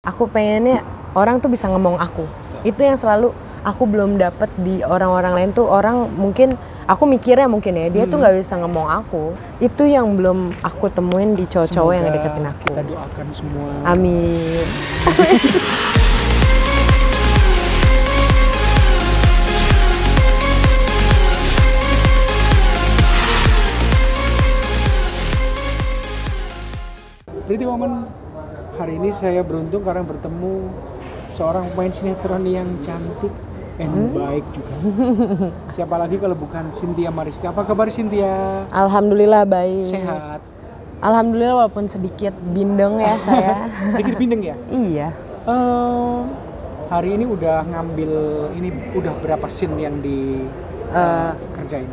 aku pengennya orang tuh bisa ngomong aku. Itu yang selalu aku belum dapet di orang-orang lain tuh. Orang mungkin aku mikirnya mungkin ya dia tuh nggak bisa ngomong aku. Itu yang belum aku temuin di cowok-cowok yang deketin aku. Kita doakan semua. Amin. Pretty Woman, hari ini saya beruntung karena bertemu seorang pemain sinetron yang cantik dan baik juga. Siapa lagi kalau bukan Cynthia Mariska. Apa kabar Cynthia? Alhamdulillah baik. Sehat? Alhamdulillah walaupun sedikit bindeng ya saya. Sedikit bindeng ya? Iya. Hari ini udah ngambil, ini udah berapa scene yang dikerjain?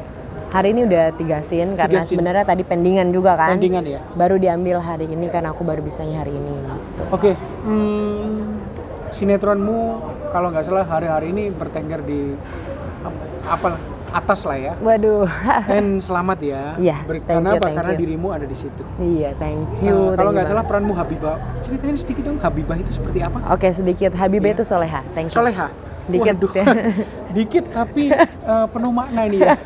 Hari ini udah 3 scene karena sebenarnya tadi pendingan juga kan. Pendingan ya? Baru diambil hari ini kan aku baru bisanya hari ini gitu. Oke. Sinetronmu kalau nggak salah hari-hari ini bertengger di atas lah ya. Waduh. Dan selamat ya. Iya. Karena dirimu ada di situ. Iya, thank you. Kalau nggak salah peranmu Habibah. Ceritain sedikit dong Habibah itu seperti apa? Oke, sedikit. Habibah itu Soleha. Thank you. Soleha. Dikit. Dikit tapi penuh makna ini ya.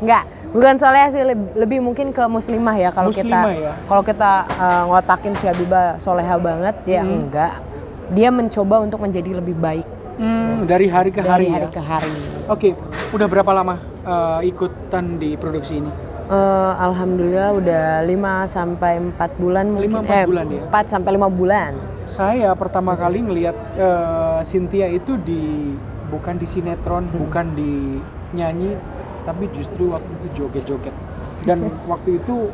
Enggak, bukan Soleha sih, lebih mungkin ke muslimah ya kalau kita. Ya? Kalau kita ngotakin si Habibah Soleha banget ya enggak. Dia mencoba untuk menjadi lebih baik. Dari hari ke hari. Dari hari ke hari. Oke, udah berapa lama ikutan di produksi ini? Alhamdulillah udah 5-4 bulan mungkin. 4 bulan ya? 4 sampai 5 bulan. Saya pertama kali ngelihat Cynthia itu bukan di sinetron, bukan di nyanyi, tapi justru waktu itu joget-joget. Dan waktu itu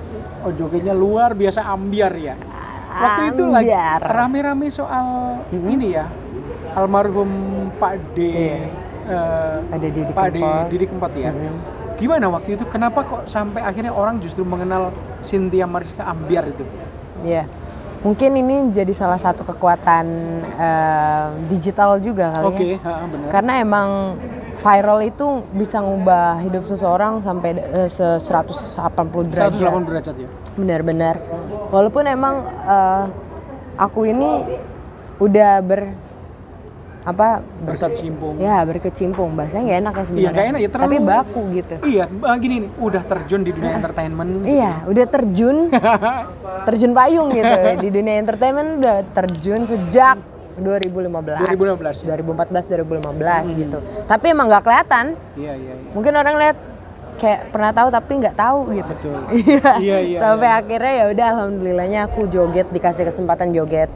jogetnya luar biasa ambiar ya. Waktu itu lagi rame-rame soal ini ya, almarhum Pak Didi Kempot ya. Gimana waktu itu? Kenapa kok sampai akhirnya orang justru mengenal Cynthia Mariska ambiar itu? Iya. Mungkin ini jadi salah satu kekuatan digital juga kali ya. Benar. Karena emang viral itu bisa ngubah hidup seseorang sampai 180 derajat. 180 derajat ya. Benar-benar. Walaupun emang aku ini udah berkecimpung. Ya, berkecimpung. Bahasanya nggak enak ya sebenarnya. Iya, nggak enak ya, terlalu. Tapi baku gitu. Iya, gini nih, udah terjun di dunia entertainment. Iya, udah terjun payung gitu. Di dunia entertainment udah terjun sejak 2014 gitu. Tapi emang nggak kelihatan. Iya. Mungkin orang lihat kayak pernah tahu tapi nggak tahu gitu. Betul. Iya. Sampai akhirnya ya udah alhamdulillahnya aku joget, dikasih kesempatan joget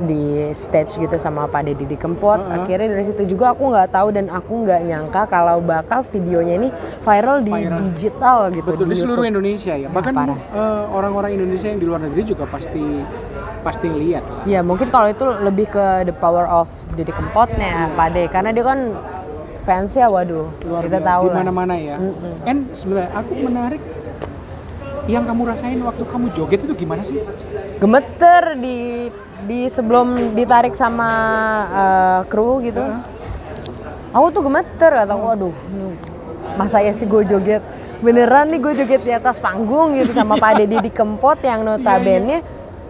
di stage gitu sama Pak Didi Kempot. Akhirnya dari situ juga aku nggak tahu dan aku nggak nyangka kalau bakal videonya ini viral di digital gitu. Betul, di seluruh Indonesia ya. Bahkan orang-orang Indonesia yang di luar negeri juga pasti lihat lah. Ya mungkin kalau itu lebih ke the power of Didi Kempotnya Pak De, karena dia kan fansnya waduh luar kita tahu di mana-mana ya. And sebenarnya aku menarik yang kamu rasain waktu kamu joget itu gimana sih? Gemeter di sebelum ditarik sama kru gitu. Aku tuh gemeter, kata waduh masa ya sih gue joget beneran nih, gue joget di atas panggung gitu sama Pak Didi Kempot yang notabene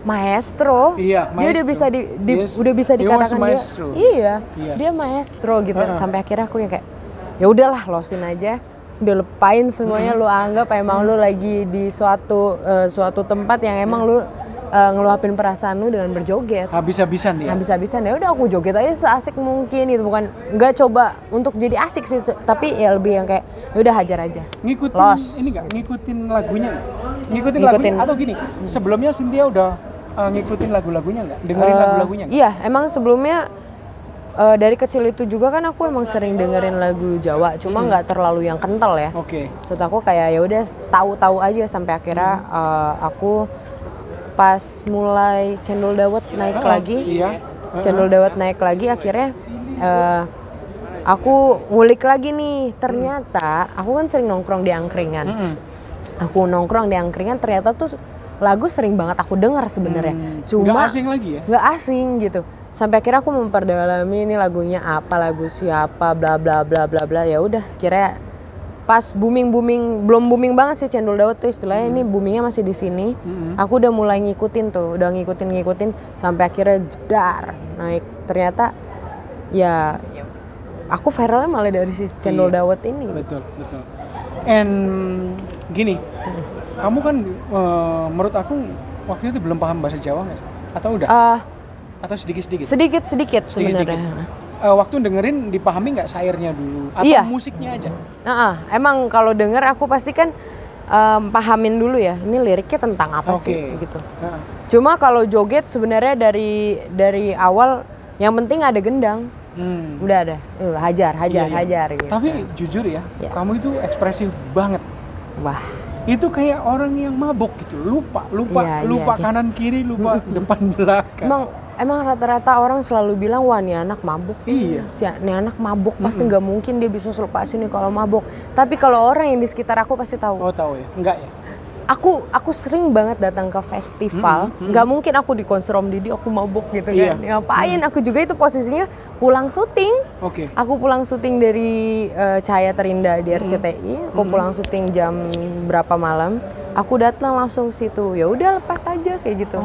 maestro. Iya, maestro. Dia udah bisa dikatakan dia. Dia maestro gitu. Sampai akhirnya aku yang kayak ya udahlah, losin aja. Udah lepain semuanya, lu anggap emang lu lagi di suatu tempat yang emang lu ngeluapin perasaan lu dengan berjoget. Habis-habisan ya. Habis-habisan ya udah aku joget aja seasik mungkin gitu, bukan nggak coba untuk jadi asik sih, tapi ya lebih yang kayak ya udah hajar aja. Ngikutin lagunya nggak? Ngikutin atau gini? Sebelumnya Cynthia udah ngikutin lagu-lagunya nggak? Dengerin lagu-lagunya nggak? Iya, emang sebelumnya dari kecil itu juga kan aku emang sering dengerin lagu Jawa, cuma nggak terlalu yang kental ya. Maksud aku kayak ya udah tahu-tahu aja sampai akhirnya aku pas mulai Cendol Dawet naik lagi. Cendol Dawet naik lagi akhirnya aku ngulik lagi nih, ternyata aku kan sering nongkrong di angkringan. Aku nongkrong di angkringan ternyata tuh lagu sering banget aku dengar sebenarnya. Cuma nggak asing lagi ya? Nggak asing gitu. Sampai akhirnya aku memperdalami ini lagunya apa, lagu siapa, bla bla bla bla bla. Ya udah, kira pas belum booming banget sih Cendol Dawet tuh istilahnya, ini boomingnya masih di sini. Aku udah mulai ngikutin sampai akhirnya jedar naik. Ternyata ya aku viralnya malah dari si Cendol Dawet ini. Betul. And gini, kamu kan menurut aku waktu itu belum paham bahasa Jawa nggak sih? Atau udah? Atau sedikit-sedikit? Sedikit sebenarnya. Waktu dengerin dipahami nggak syairnya dulu? Atau musiknya aja? Emang kalau denger aku pasti kan pahamin dulu ya, ini liriknya tentang apa sih gitu. Cuma kalau joget sebenarnya dari awal yang penting ada gendang. Udah ada, hajar gitu. Tapi jujur ya, kamu itu ekspresif banget. Wah. Itu kayak orang yang mabok gitu, lupa kanan kiri, lupa depan belakang. Emang rata-rata orang selalu bilang, wah nih anak mabuk. Iya. Nih anak mabuk pasti nggak mungkin dia bisa selepasin nih kalau mabuk. Tapi kalau orang yang di sekitar aku pasti tahu. Oh tahu ya? Enggak ya? Aku sering banget datang ke festival. Nggak mungkin aku di konser Om Didi aku mabuk gitu kan. Ngapain? Aku juga itu posisinya pulang syuting. Aku pulang syuting dari Cahaya Terindah di RCTI. Aku pulang syuting jam berapa malam. Aku datang langsung situ, ya udah lepas aja kayak gitu.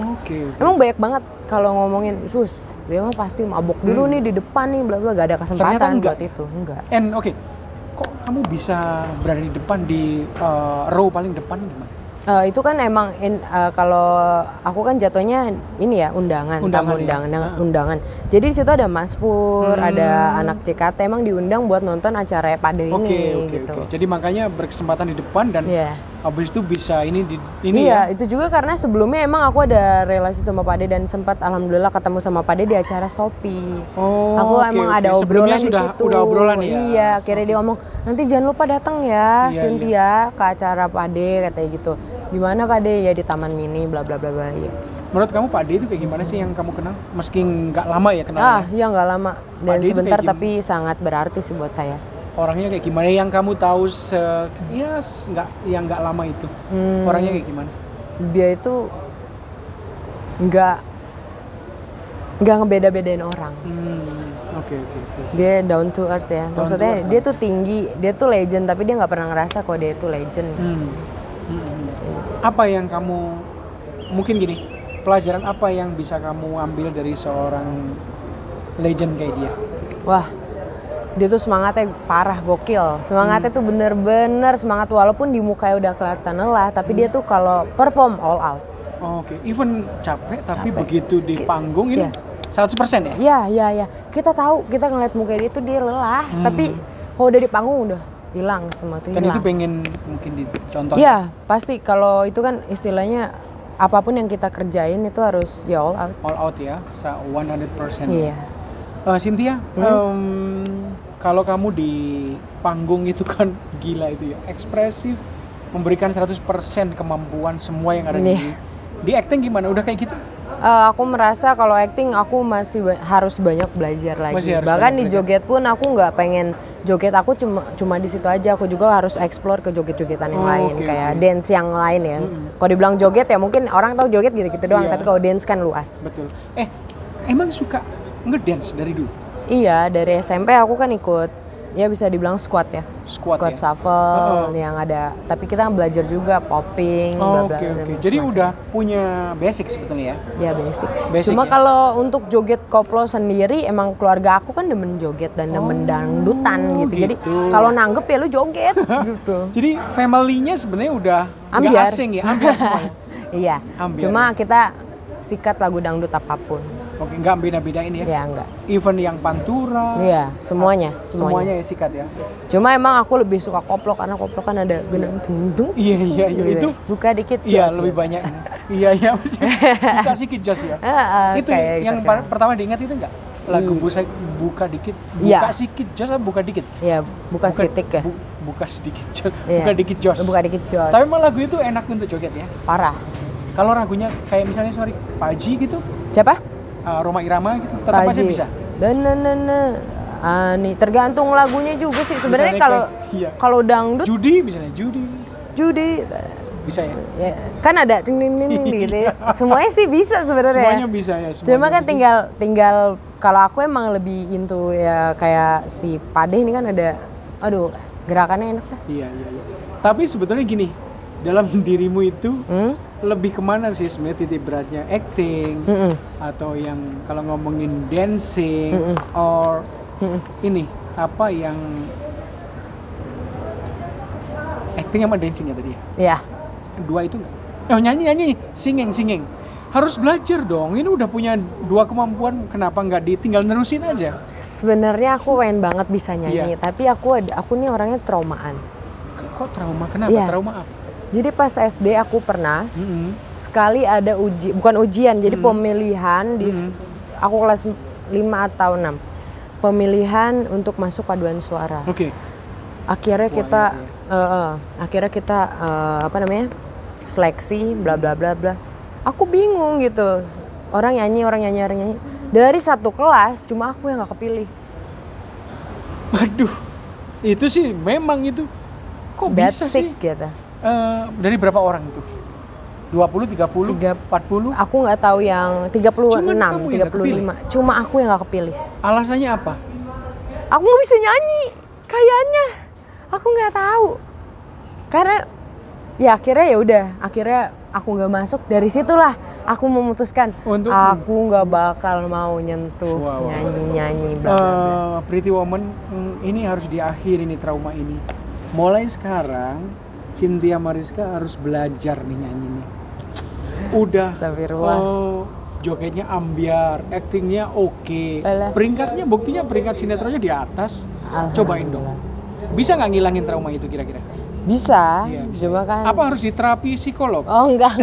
Emang banyak banget kalau ngomongin sus, dia mah pasti mabok dulu nih di depan nih, bla bla, gak ada kesempatan buat itu, enggak. And kok kamu bisa berada di depan di row paling depan gimana? Itu kan emang kalau aku kan jatuhnya ini ya undangan. Jadi di situ ada Mas Pur, ada anak CKT, emang diundang buat nonton acara Pade ini gitu. Jadi makanya berkesempatan di depan dan habis itu bisa ini ya. Itu juga karena sebelumnya emang aku ada relasi sama Pade dan sempat alhamdulillah ketemu sama Pade di acara Shopee. Aku emang ada obrolan di situ. Udah obrolan ya. Iya, akhirnya dia ngomong, "Nanti jangan lupa datang ya, Cynthia ke acara Pade," katanya gitu. Di mana Pade? Ya di Taman Mini bla bla bla bla. Ya. Menurut kamu Pade itu kayak gimana sih yang kamu kenal? Meski nggak lama ya kenalnya? Iya nggak lama dan Pade sebentar tapi sangat berarti sih buat saya. Orangnya kayak gimana yang kamu tahu nggak lama itu? Orangnya kayak gimana? Dia itu nggak ngebeda-bedain orang. Dia down to earth ya. Maksudnya dia tuh tinggi, dia tuh legend tapi dia nggak pernah ngerasa kalau dia itu legend. Apa yang kamu mungkin gini, pelajaran apa yang bisa kamu ambil dari seorang legend kayak dia? Wah, dia tuh semangatnya parah, gokil. Semangatnya tuh bener-bener semangat walaupun di mukanya udah kelihatan lelah, tapi dia tuh kalau perform all out. Even capek tapi begitu di panggung ini 100% ya? Iya. Kita tahu, kita ngeliat mukanya dia tuh dia lelah, tapi kalau udah di panggung udah hilang semua tuh. Kan itu pengen mungkin dicontoh. Iya, pasti kalau itu kan istilahnya apapun yang kita kerjain itu harus ya all out. All out ya, 100%. Iya. Cynthia, kalau kamu di panggung itu kan gila itu ya, ekspresif, memberikan 100% kemampuan semua yang ada di acting gimana? Udah kayak gitu? Aku merasa kalau acting aku masih harus banyak belajar lagi. Bahkan di joget pun aku nggak pengen joget aku cuma di situ aja. Aku juga harus explore ke joget-jogetan yang lain, kayak dance yang lain ya. Kalau dibilang joget ya mungkin orang tahu joget gitu-gitu doang, tapi kalau dance kan luas. Betul. Emang suka ngedance dari dulu? Iya, dari SMP aku kan ikut ya bisa dibilang squad ya. Squad shuffle yang ada, tapi kita belajar juga popping, bla bla. Jadi udah punya basic sebetulnya ya? Ya basic Cuma kalau untuk joget koplo sendiri, emang keluarga aku kan demen joget dan demen dangdutan gitu. Jadi kalau nanggep ya lu joget gitu. Jadi family-nya sebenarnya udah nggak asing ya, ambiar semuanya. Iya. Cuma kita sikat lagu dangdut apapun. Nggak beda-bedain ya? Ya enggak. Even yang pantura? Iya, semuanya ya sikat ya? Cuma emang aku lebih suka koplo karena koplo kan ada genang dung. Iya. Itu buka dikit jos. Iya, lebih banyak. Iya. Buka sedikit jos ya? Itu yang pertama diingat itu enggak? Lagu buka dikit, buka sedikit jos atau buka dikit? Iya, buka sedikit ya. Buka sedikit jos, buka dikit jos. Buka dikit jos. Tapi emang lagu itu enak untuk joget ya? Parah. Kalau lagunya kayak misalnya Paji gitu? Siapa? Roma Irama gitu, tetap aja bisa. Nih tergantung lagunya juga sih sebenarnya. Kalau dangdut Judi misalnya, Judi bisa ya? Kan ada gitu. Semuanya sih bisa sebenarnya. Semuanya bisa ya. Cuma kan tinggal kalau aku emang lebih into ya kayak si Pade ini kan ada Gerakannya enak lah. Iya. Tapi sebetulnya gini, dalam dirimu itu lebih kemana sih sebenarnya titik beratnya? Acting atau yang kalau ngomongin dancing or ini apa yang acting sama dancing ya tadi ya? Iya. Dua itu nggak? Oh nyanyi, singing. Harus belajar dong. Ini udah punya dua kemampuan, kenapa nggak ditinggal nerusin aja? Sebenarnya aku pengen banget bisa nyanyi, tapi aku nih orangnya traumaan. Kok trauma? Kenapa? Trauma apa? Jadi pas SD aku pernah sekali ada bukan ujian, jadi pemilihan di aku kelas 5 atau 6. Pemilihan untuk masuk paduan suara. Oke. Akhirnya kita seleksi bla bla bla bla. Aku bingung gitu. Orang nyanyi. Dari satu kelas cuma aku yang nggak kepilih. Waduh. Itu sih memang itu. Kok bisa sih? Gitu. Dari berapa orang itu? 20, 30, 40? Aku nggak tahu yang 36, 35. Cuma aku yang nggak kepilih. Alasannya apa? Aku nggak bisa nyanyi, kayaknya. Aku nggak tahu. Karena ya akhirnya aku nggak masuk. Dari situlah aku memutuskan aku nggak bakal mau nyentuh nyanyi bla bla bla. Pretty Woman, ini harus diakhiri nih trauma ini. Mulai sekarang Cynthia Mariska harus belajar nih nyanyi nih. Udah. Astagfirullah. Jogetnya ambiar, actingnya oke. Peringkatnya, buktinya peringkat sinetronnya di atas. Cobain dong. Bisa nggak ngilangin trauma itu kira-kira? Bisa. Cuma kan. Apa harus diterapi psikolog? Oh enggak.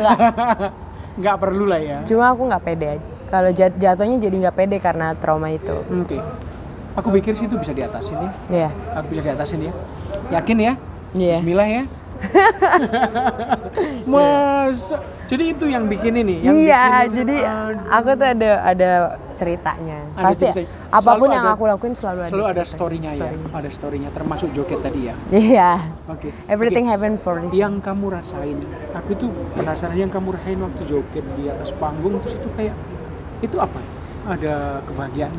Nggak perlu lah ya. Cuma aku nggak pede aja. Kalau jatuhnya jadi nggak pede karena trauma itu. Oke. Aku pikir sih itu bisa diatasin ya. Iya. Aku bisa diatasin ya. Yakin ya? Iya. Bismillah ya. Jadi itu yang bikin ini. Jadi aku tuh ada ceritanya. Pasti apapun yang aku lakuin selalu ada story-nya ya. Ada story-nya, termasuk joget tadi ya. Iya. Oke. Everything happen for reason. Yang kamu rasain, aku tuh penasaran yang kamu rasain waktu joget di atas panggung, terus itu kayak itu apa? Ada kebahagiaan?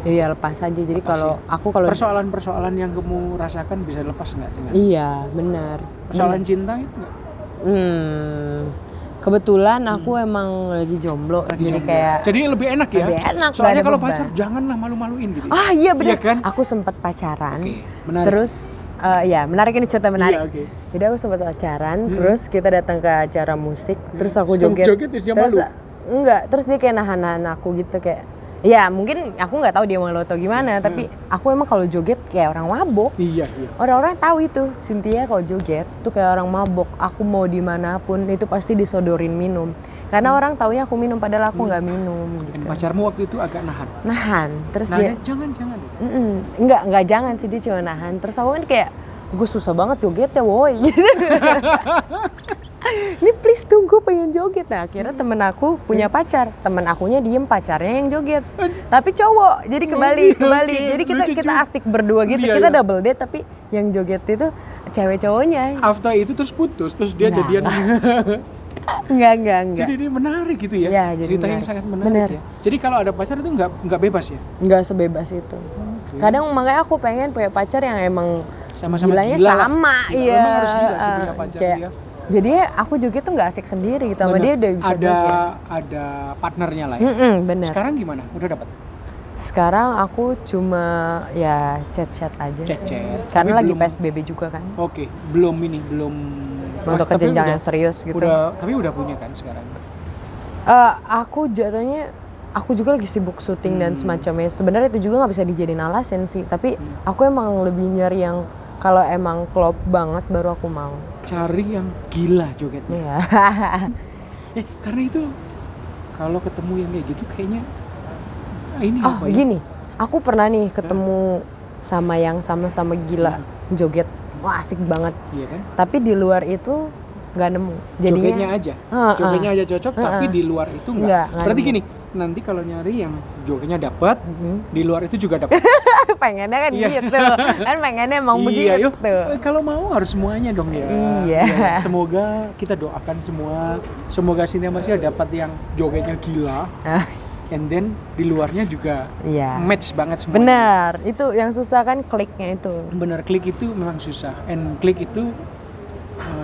Iya, lepas aja. Jadi kalau persoalan-persoalan yang kamu rasakan bisa lepas nggak dengan? Iya, benar. Persoalan cinta itu nggak? Kebetulan aku emang lagi jomblo, jadi lebih enak ya. Lebih enak. Soalnya kalau pacar janganlah malu-maluin gitu. Iya benar. Iya kan? Aku sempat pacaran. Menarik. Terus menarik, ini cerita menarik. Iya, Jadi aku sempat pacaran, terus kita datang ke acara musik, terus aku joget. Dia terus malu? Enggak, terus dia kayak nahan aku gitu kayak. Ya mungkin aku nggak tahu dia malu atau gimana, tapi aku emang kalau joget kayak orang mabok. Iya. Orang-orang tahu itu, Cynthia kalau joget tuh kayak orang mabok. Aku mau dimanapun itu pasti disodorin minum. Karena orang taunya aku minum, padahal aku nggak minum. Gitu. Dan pacarmu waktu itu agak nahan. Terus dia jangan. Enggak jangan sih, dia cuma nahan. Terus aku kan kayak gue susah banget joget ya woi. Ini please tuh gue pengen joget. Nah akhirnya temen aku punya pacar, temen akunya diem, pacarnya yang joget, tapi cowok. Jadi kebalik. Jadi kita asik berdua gitu. Kita double date, tapi yang joget itu cewek cowoknya. After itu terus putus, terus dia jadian. Enggak. Jadi ini menarik gitu ya. Cerita yang sangat menarik ya. Jadi kalau ada pacar itu nggak bebas ya? Nggak sebebas itu. Kadang makanya aku pengen punya pacar yang emang sama-sama gilanya gila sama. Iya. Memang harus gila sih punya pacar dia. Jadi aku joget tuh nggak asik sendiri gitu, sama dia udah bisa joget. Ada partnernya lah ya. Bener. Sekarang gimana? Udah dapat? Sekarang aku cuma ya chat aja. Chat. Karena lagi PSBB juga kan. Oke, belum untuk ke jenjang yang serius gitu. Tapi udah punya kan sekarang? Aku jatuhnya aku juga lagi sibuk syuting dan semacamnya. Sebenarnya itu juga nggak bisa dijadiin alasan sih. Tapi aku emang lebih nyari yang kalau emang klop banget baru aku mau. Cari yang gila jogetnya. Iya. Karena itu kalau ketemu yang kayak gitu kayaknya ini apa ya? Gini, aku pernah nih ketemu sama yang sama-sama gila joget. Wah asik banget. Iya kan? Tapi di luar itu nggak nemu. Jadinya, jogetnya aja cocok, tapi di luar itu nggak. Berarti gini, nanti kalau nyari yang jogetnya dapat, di luar itu juga dapat. Pengennya kan gitu. Kan pengennya emang begitu. Kalau mau harus semuanya dong ya. Iya. Semoga kita doakan semoga Cynthia Mariska dapat yang jogetnya gila. and then di luarnya juga Iya. match banget semuanya. Benar, itu yang susah kan kliknya itu. Benar, klik itu memang susah, and klik itu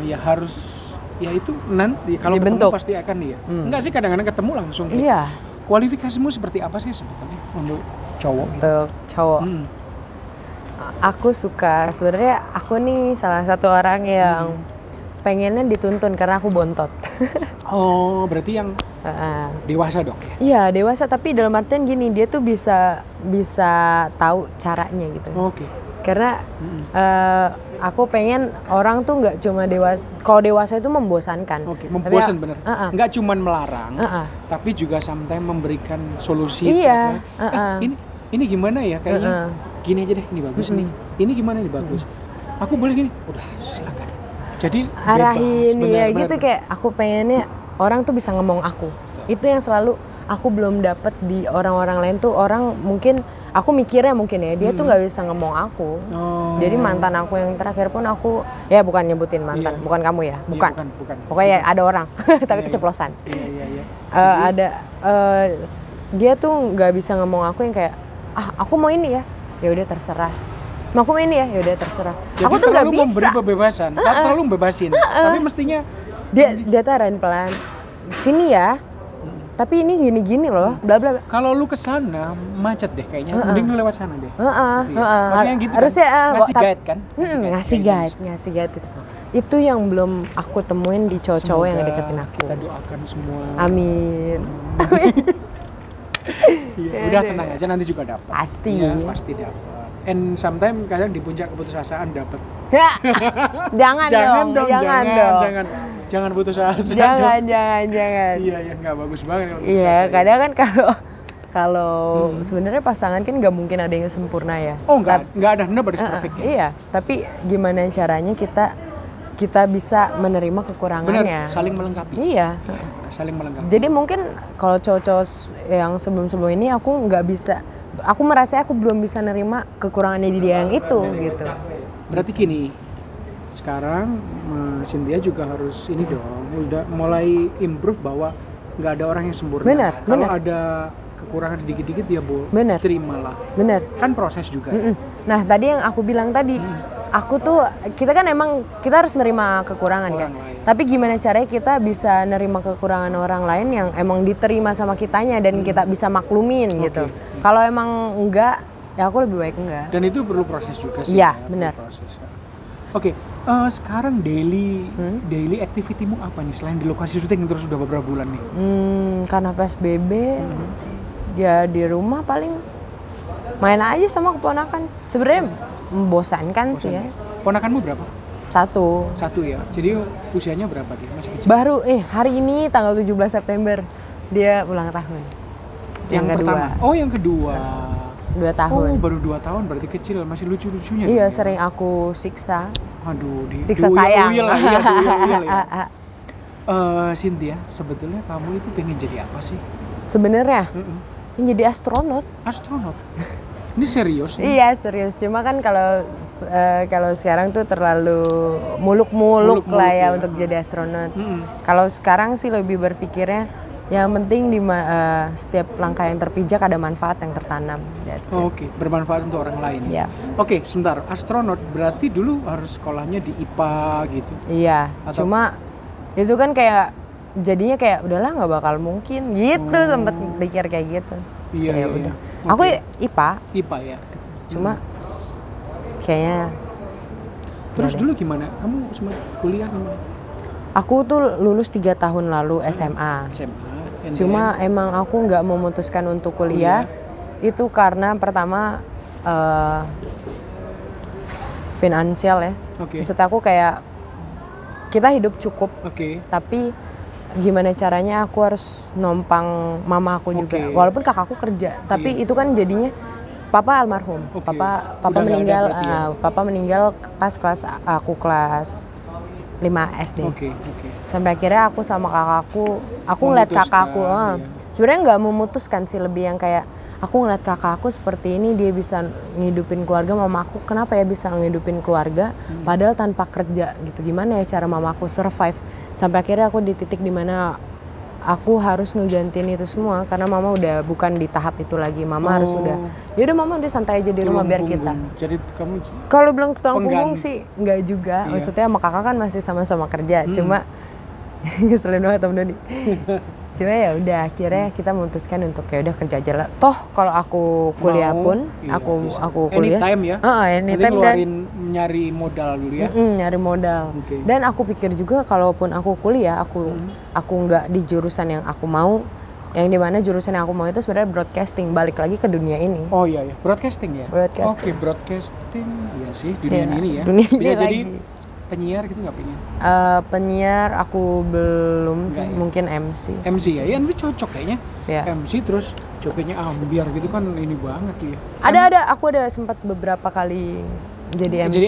ya harus ya itu nanti kalau ketemu Dibentuk. pasti akan ya. Enggak sih, kadang-kadang ketemu langsung klik. Iya. Kualifikasimu seperti apa sih sebetulnya untuk cowok gitu? Untuk cowok. Aku suka, sebenarnya aku nih salah satu orang yang pengennya dituntun karena aku bontot. Oh, berarti yang dewasa dong ya? Iya, dewasa, tapi dalam artian gini, dia tuh bisa tahu caranya gitu. Oke. Karena aku pengen orang tuh nggak cuma dewasa. Kalau dewasa itu membosankan. Oke, membosan Tapi, bener. Nggak cuma melarang, tapi juga sometimes memberikan solusi. Iya. Ini gimana ya kayaknya? Gini aja deh, ini bagus nih. Ini gimana nih bagus? Aku boleh gini? Udah, silakan. Jadi arahin bebas, ya benar, gitu, kayak aku pengennya orang tuh bisa ngomong aku. Itu yang selalu aku belum dapet di orang-orang lain tuh. Orang mungkin aku mikirnya mungkin ya dia tuh nggak bisa ngomong aku. Jadi mantan aku yang terakhir pun aku ya bukan nyebutin mantan, bukan kamu ya, bukan. Bukan. Pokoknya ada orang tapi keceplosan. Ada dia tuh nggak bisa ngomong aku yang kayak aku mau ini ya udah terserah. Mau aku mau ini ya udah terserah. Jadi aku tuh nggak bisa memberi kebebasan, terlalu membebasin. Tapi mestinya dia tuh arahin pelan. Sini ya. Tapi ini gini-gini loh, bla bla. Kalau lu kesana macet deh kayaknya, mending lu lewat sana deh. Maksudnya gitu harusnya kan? Ngasih guide kan? Ngasih guide itu. Itu yang belum aku temuin di cowok-cowok yang deketin aku. Kita doakan semua. Amin. Udah tenang aja, nanti juga dapat. Pasti. Ya, pasti dapat. And sometimes kadang di puncak keputusasaan dapat. Jangan dong. Jangan putus asa. Jangan. Iya, nggak bagus banget kalau putus Iya, asa. kadang kan kalau sebenarnya pasangan kan nggak mungkin ada yang sempurna ya. Oh, nggak ada, nobody's perfect ya. Iya, tapi gimana caranya kita bisa menerima kekurangannya. Benar, saling melengkapi. Iya. Saling melengkapi. Jadi mungkin kalau cowok-cowok yang sebelum-sebelum ini aku merasa aku belum bisa nerima kekurangannya di dia yang itu gitu. Berarti gini, sekarang Cynthia juga harus ini dong, udah mulai improve bahwa nggak ada orang yang sempurna. Benar. Kalau ada kekurangan sedikit-dikit ya terimalah. Benar. Kan proses juga. Nah tadi yang aku bilang tadi, kita kan emang kita harus nerima kekurangan kan. Tapi gimana caranya kita bisa nerima kekurangan orang lain yang emang diterima sama kitanya dan kita bisa maklumin gitu. Kalau emang enggak, ya aku lebih baik enggak. Dan itu perlu proses juga sih. Iya, benar. Oke, sekarang daily activity-mu apa nih selain di lokasi syuting yang terus udah beberapa bulan nih? Karena PSBB, ya di rumah paling main aja sama keponakan. Sebenarnya membosankan sih ya. Ponakanmu berapa? Satu ya. Jadi usianya berapa dia? Masih kecil? Baru hari ini tanggal 17 September dia ulang tahun. Yang kedua. Pertama. Oh, yang kedua. 2 tahun. Oh, baru 2 tahun berarti kecil, masih lucu-lucunya. Iya, sering aku siksa. Aduh, siksa sayang. Ya. Cynthia, sebetulnya kamu itu pengen jadi apa sih? Sebenarnya pengen jadi astronot. Astronot? Ini serius nih? Iya, serius. Cuma kan kalau sekarang tuh terlalu muluk-muluk lah ya untuk jadi astronot. Kalau sekarang sih lebih berpikirnya yang penting setiap langkah yang terpijak ada manfaat yang tertanam. Oke, bermanfaat untuk orang lain. Iya. Oke, sebentar. Astronot berarti dulu harus sekolahnya di IPA gitu. Iya. Cuma itu kan kayak jadinya kayak udahlah nggak bakal mungkin gitu, sempet pikir kayak gitu. Iya. Udah. Aku IPA ya. Cuma kayaknya. Terus dulu gimana? Kamu sempat kuliah gimana? Aku tuh lulus 3 tahun lalu SMA. Cuma emang aku nggak memutuskan untuk kuliah. Itu karena pertama finansial ya. Maksud aku kayak kita hidup cukup. Tapi gimana caranya aku harus nompang mama aku juga. Walaupun kakakku kerja, tapi itu kan jadinya papa almarhum. Papa meninggal papa meninggal pas aku kelas 5 SD. Sampai akhirnya aku sama kakakku, aku ngeliat kakakku, sebenarnya nggak memutuskan sih, lebih yang kayak aku ngeliat kakakku seperti ini, dia bisa ngidupin keluarga, mamaku kenapa ya bisa ngidupin keluarga, padahal tanpa kerja gitu. Gimana ya cara mamaku survive? Sampai akhirnya aku di titik dimana aku harus ngegantiin itu semua karena mama udah bukan di tahap itu lagi. Mama harus udah, ya udah mama udah santai aja di rumah biar kita. Jadi kamu kalau bilang tulang punggung sih nggak juga. Maksudnya sama kakak kan masih sama-sama kerja. Cuma ngeselin banget Om Doni. Cuma ya udah akhirnya kita memutuskan untuk ya udah kerja aja lah. Toh kalau aku kuliah pun aku kuliah. Anytime ya. Anytime ngeluarin nyari modal dulu ya. Nyari modal. Dan aku pikir juga kalaupun aku kuliah aku nggak di jurusan yang aku mau. Yang dimana jurusan yang aku mau itu sebenarnya broadcasting, balik lagi ke dunia ini. Oh iya, broadcasting ya. Broadcasting. Oke, broadcasting ya sih dunia ini ya. Dunia bisa jadi lagi. Penyiar gitu nggak pengen? Penyiar aku belum sih, mungkin MC. MC ya, ya ini cocok kayaknya. Ya. MC terus jogetnya ambiar gitu kan ini banget tuh ya. Aku ada sempat beberapa kali jadi MC. Jadi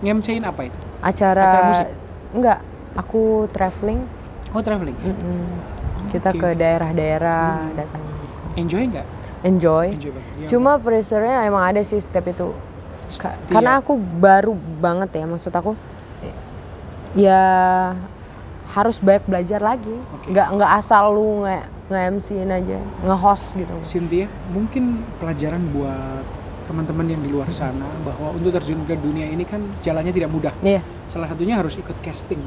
nge-MC-in apa itu? Acara musik? Enggak, aku traveling. Oh traveling? Kita ke daerah-daerah datang. Enjoy nggak? Enjoy banget. Cuma pressure-nya emang ada sih step itu. Karena aku baru banget ya, maksud aku ya harus banyak belajar lagi. Nggak asal lu nge-MC-in aja, nge-host gitu. Cynthia, mungkin pelajaran buat teman-teman yang di luar sana bahwa untuk terjun ke dunia ini kan jalannya tidak mudah. Iya. Salah satunya harus ikut casting.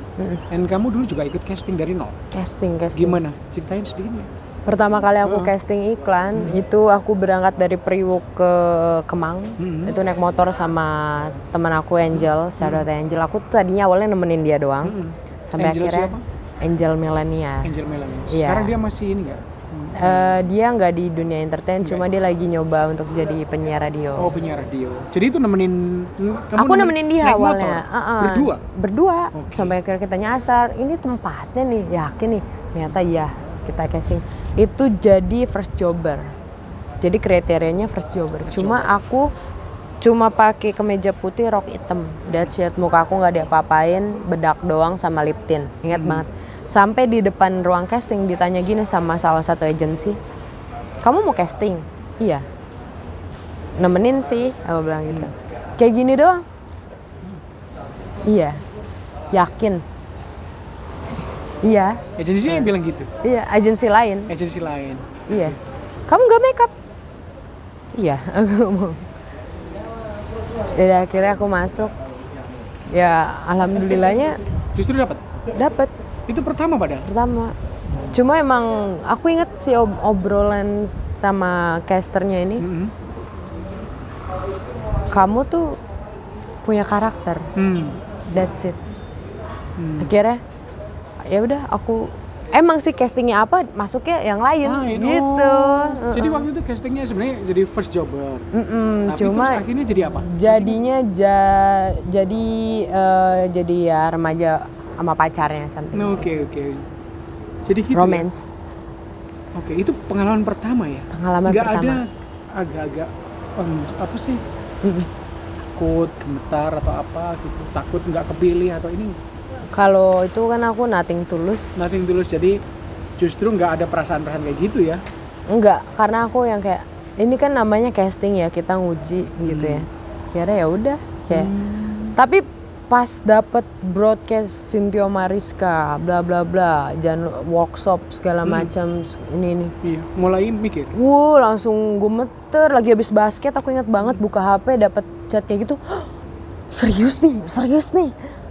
Dan kamu dulu juga ikut casting dari nol. Casting. Gimana? Ceritain sedikit ya. Pertama kali aku casting iklan, itu aku berangkat dari Priwok ke Kemang. Itu naik motor sama teman aku Angel, shout out Angel. Aku tuh tadinya awalnya nemenin dia doang. Sampai Angel akhirnya siapa? Angel Melania. Iya. Sekarang dia masih ini nggak? Dia nggak di dunia entertain, cuma dia lagi nyoba untuk jadi penyiar radio. Oh, penyiar radio. Jadi itu nemenin aku nemenin dia awalnya. Berdua. Sampai akhirnya kita nyasar, ini tempatnya nih, yakin nih. Ternyata ya, kita casting. Itu jadi first jobber. Jadi kriterianya first jobber. Aku cuma pakai kemeja putih, rok hitam. That's it. Muka aku nggak diapa-apain, bedak doang sama lip tint. Ingat banget. Sampai di depan ruang casting ditanya gini sama salah satu agensi, kamu mau casting? Iya. Nemenin sih, aku bilang gitu. Kayak gini doang? Iya. Yakin? Iya. Agensinya yang bilang gitu? Iya, agensi lain. Iya. Kamu gak make up? Iya, aku ngomong. Ya akhirnya aku masuk. Ya alhamdulillahnya. Justru dapat? Dapat. Itu pertama padahal? Pertama. Cuma emang aku inget sih obrolan sama casternya ini. Kamu tuh punya karakter. That's it. Akhirnya ya udah aku emang sih castingnya apa masuknya yang lain gitu. Jadi waktu itu castingnya sebenarnya jadi first jobber. Tapi cuma terus akhirnya jadi apa? Jadinya jadi ya remaja sama pacarnya something. Oke. Jadi gitu. Romance. Ya? Oke, itu pengalaman pertama ya? Pengalaman pertama. Nggak ada agak-agak apa sih? Takut, gemetar atau apa gitu? Takut nggak kepilih atau ini? Kalau itu kan aku nothing tulus. Jadi justru nggak ada perasaan-perasaan kayak gitu ya? Enggak, karena aku yang kayak ini kan namanya casting ya, kita nguji gitu ya. Kira ya udah kayak. Tapi pas dapet broadcast Cynthia Mariska bla bla bla, jangan workshop segala macam ini. Iya, mulai mikir. Langsung gemeter, lagi habis basket aku ingat banget buka HP dapet chat kayak gitu. Serius nih.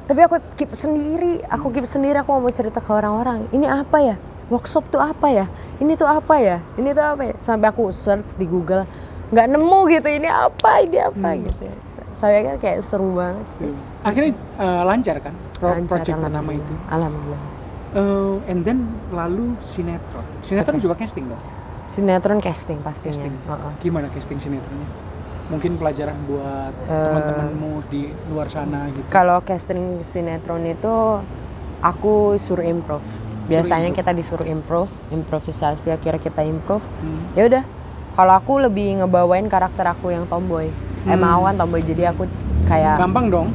Tapi aku keep sendiri, aku mau cerita ke orang-orang. Ini apa ya? Workshop tuh apa ya? Ini tuh apa ya? Sampai aku search di Google, nggak nemu gitu. Ini apa gitu. Saya kan kayak seru banget sih. Akhirnya lancar kan? Project pertama itu? Alhamdulillah. And then lalu sinetron. Sinetron juga casting dong? Sinetron casting pastinya. Gimana casting sinetronnya? Mungkin pelajaran buat teman-temanmu di luar sana gitu. Kalau casting sinetron itu aku suruh improv. Biasanya kita disuruh improvisasi, akhirnya kita improv. Ya udah. Kalau aku lebih ngebawain karakter aku yang tomboy. Emang awan tomboy, jadi aku kayak gampang dong.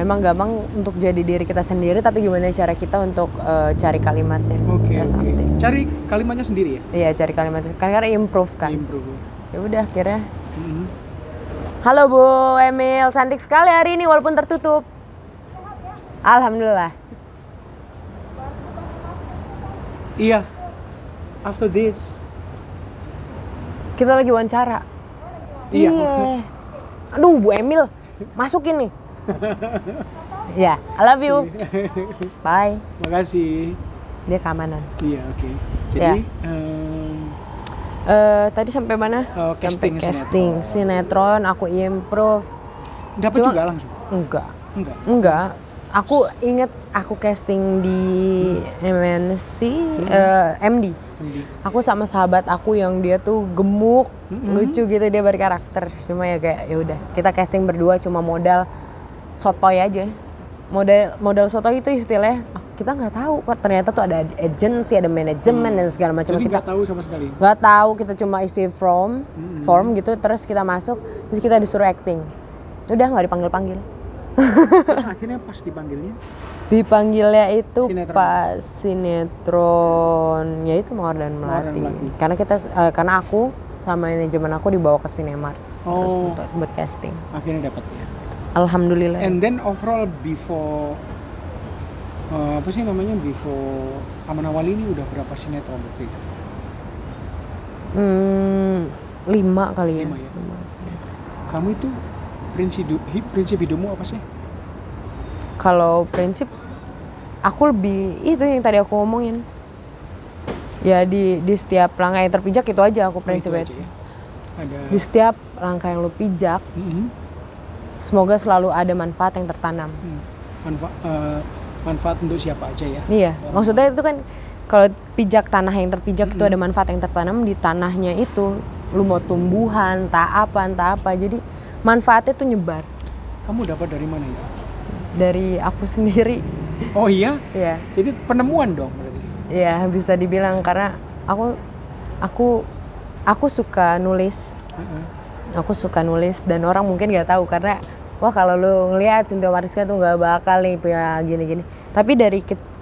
Emang gampang untuk jadi diri kita sendiri, tapi gimana cara kita untuk cari kalimatnya. Oke. Cari kalimatnya sendiri ya? Iya, cari kalimatnya. Karena improve kan. Ya udah akhirnya. Halo Bu Emil, cantik sekali hari ini walaupun tertutup. Alhamdulillah. Iya. After this. Kita lagi wawancara. Iya. Aduh, Bu Emil, masukin nih. Ya, I love you. Bye. Makasih. Dia keamanan. Iya, oke. Jadi, tadi sampai mana? Casting, sampai casting sinetron, aku improve. Dapat juga langsung? Enggak. Aku inget aku casting di MNC, MD. Aku sama sahabat aku yang dia tuh gemuk, lucu gitu, dia berkarakter. Cuma ya kayak ya udah, kita casting berdua cuma modal sotoy aja. Modal sotoy itu istilahnya kita nggak tahu kok, ternyata tuh ada agency, ada manajemen dan segala macam. Jadi kita nggak tahu sama sekali. Nggak tahu, kita cuma isi form gitu, terus kita masuk, terus kita disuruh acting. Udah nggak dipanggil. Terus akhirnya pas dipanggilnya itu sinetron. pas sinetron, yaitu Mawar dan Melati. Karena aku sama manajemen aku dibawa ke Sinemar terus buat casting. Akhirnya dapat ya. Alhamdulillah. And then overall before before Aman Awal ini udah berapa sinetron waktu itu? 5 kali ya. 5 ya. Kamu itu prinsip hidupmu apa sih? Kalau prinsip, aku lebih itu yang tadi aku ngomongin. Ya di setiap langkah yang terpijak itu aja aku prinsipnya. Itu aja, ya? Ada... Di setiap langkah yang lu pijak, semoga selalu ada manfaat yang tertanam. Manfaat untuk siapa aja ya? Iya, maksudnya itu kan kalau pijak tanah yang terpijak itu ada manfaat yang tertanam di tanahnya itu. Lu mau tumbuhan, entah apa. Jadi manfaatnya tuh nyebar. Kamu dapat dari mana itu? Dari aku sendiri. Oh iya? Iya. Jadi penemuan dong berarti. Iya, bisa dibilang karena aku suka nulis. Aku suka nulis dan orang mungkin nggak tahu karena wah kalau lu ngelihat Cynthia Mariska tuh nggak bakal nih punya gini-gini. Tapi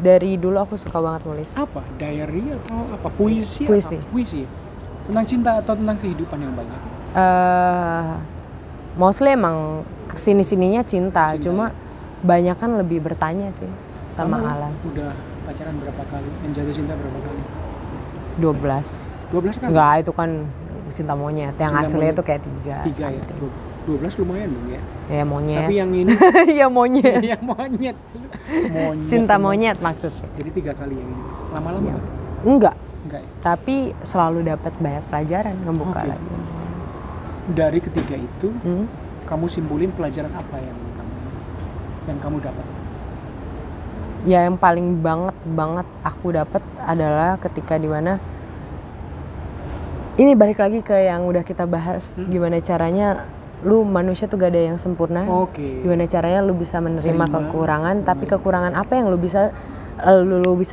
dari dulu aku suka banget nulis. Apa? Diary atau apa? Puisi? Puisi. Tentang cinta atau tentang kehidupan yang banyak? Mostly emang kesini-sininya cinta. Cuma banyak kan lebih bertanya sih sama alam. Udah pacaran berapa kali? Jatuh cinta berapa kali? 12. 12 kan? Enggak, itu kan cinta monyet. Yang aslinya itu kayak 3 ya? 12 lumayan dong ya? Ya monyet. Tapi yang ini? Ya monyet. Ya monyet. Cinta monyet maksudnya. Jadi 3 kali yang ini? Lama-lama ya. Enggak. Enggak ya? Tapi selalu dapat banyak pelajaran, ngebuka lagi. Dari ketiga itu, kamu simpulin pelajaran apa yang kamu dapat? Ya yang paling banget aku dapat adalah ketika dimana ini balik lagi ke yang udah kita bahas, gimana caranya lu manusia tuh gak ada yang sempurna. Gimana caranya lu bisa menerima kekurangan, tapi kekurangan apa yang lu bisa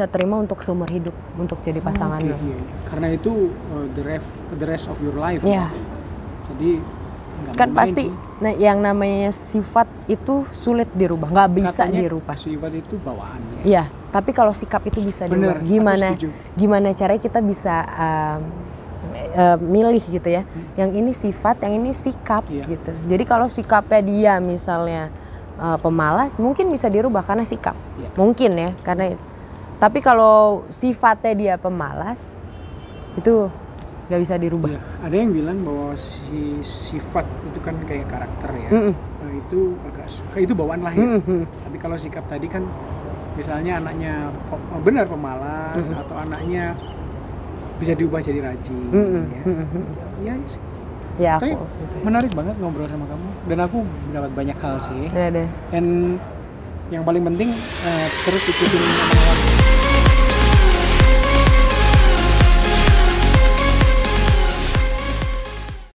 terima untuk seumur hidup, untuk jadi pasangan lu. Karena itu the rest of your life. Iya. Jadi kan pasti yang namanya sifat itu sulit dirubah, nggak bisa dirubah. Sifat itu bawaan ya. Iya, tapi kalau sikap itu bisa dirubah. Gimana caranya kita bisa milih gitu ya. Yang ini sifat, yang ini sikap gitu. Jadi kalau sikapnya dia misalnya pemalas, mungkin bisa dirubah karena sikap. Mungkin ya, karena itu. Tapi kalau sifatnya dia pemalas, itu nggak bisa dirubah. Ada yang bilang bahwa si sifat itu kan kayak karakter ya. Nah, itu itu bawaan lahir. Tapi kalau sikap tadi kan, misalnya anaknya benar pemalas atau anaknya bisa diubah jadi rajin. Ya, tapi menarik banget ngobrol sama kamu dan aku mendapat banyak hal sih. Ya deh. Dan yang paling penting terus ikutin